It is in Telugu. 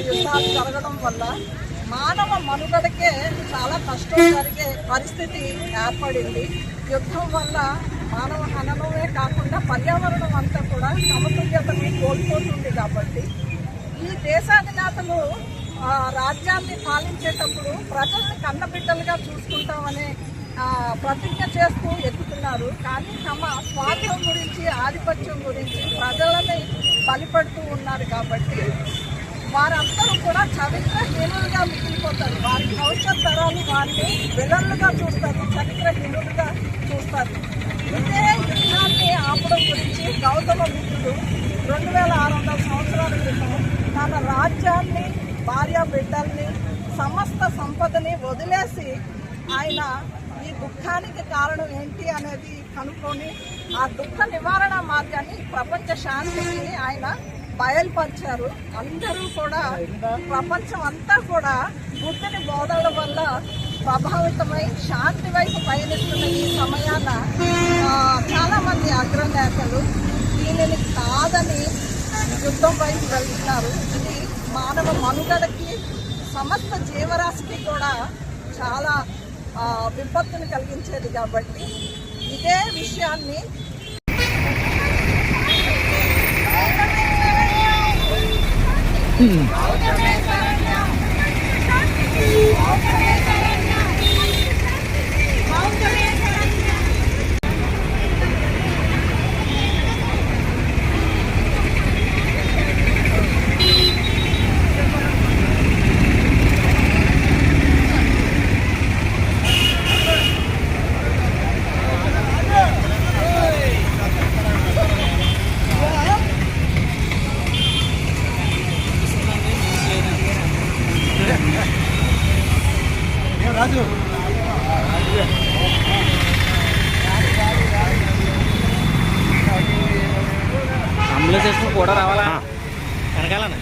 యుద్ధాలు జరగడం వల్ల మానవ మనుగడకే చాలా కష్టం జరిగే పరిస్థితి ఏర్పడింది. యుద్ధం వల్ల మానవ హననమే కాకుండా పర్యావరణం అంతా కూడా సమతుల్యతని కోల్పోతుంది. కాబట్టి ఈ దేశాధినేతలు రాజ్యాన్ని పాలించేటప్పుడు ప్రజల్ని కన్నబిడ్డలుగా చూసుకుంటామనే ప్రతిజ్ఞ చేస్తూ ఎక్కుతున్నారు. కానీ తమ స్వార్థం గురించి, ఆధిపత్యం గురించి ప్రజలని బలిపడుతూ ఉన్నారు. కాబట్టి వారందరూ కూడా చరిత్రహీనులుగా మిగిలిపోతారు. వారి భవిష్యత్ తరాలు వారిని విలన్లుగా చూస్తారు, చరిత్రహీనులుగా చూస్తారు. ఇదే యుద్ధాన్ని ఆపడం గురించి గౌతమ బుద్ధుడు 2600 సంవత్సరాల క్రితం తన రాజ్యాన్ని, భార్య బిడ్డల్ని, సమస్త సంపదని వదిలేసి ఆయన ఈ దుఃఖానికి కారణం ఏంటి అనేది కనుక్కొని ఆ దుఃఖ నివారణ మార్గాన్ని, ప్రపంచ శాంతిని ఆయన బయలుపరిచారు. అందరూ కూడా, ప్రపంచం అంతా కూడా బుద్ధుని బోధనల వల్ల ప్రభావితమై శాంతి వైపు పయనిస్తున్న ఈ సమయాన చాలామంది అగ్రనేతలు దీనిని కాదని యుద్ధం వైపు వెళ్తున్నారు. ఇది మానవ మనుగడకి, సమస్త జీవరాశికి కూడా చాలా విపత్తుని కలిగించేది. కాబట్టి ఇదే విషయాన్ని రాజు అంబులెన్స్ వేసుకుని కూడా రావాలా వెనకాలన్నా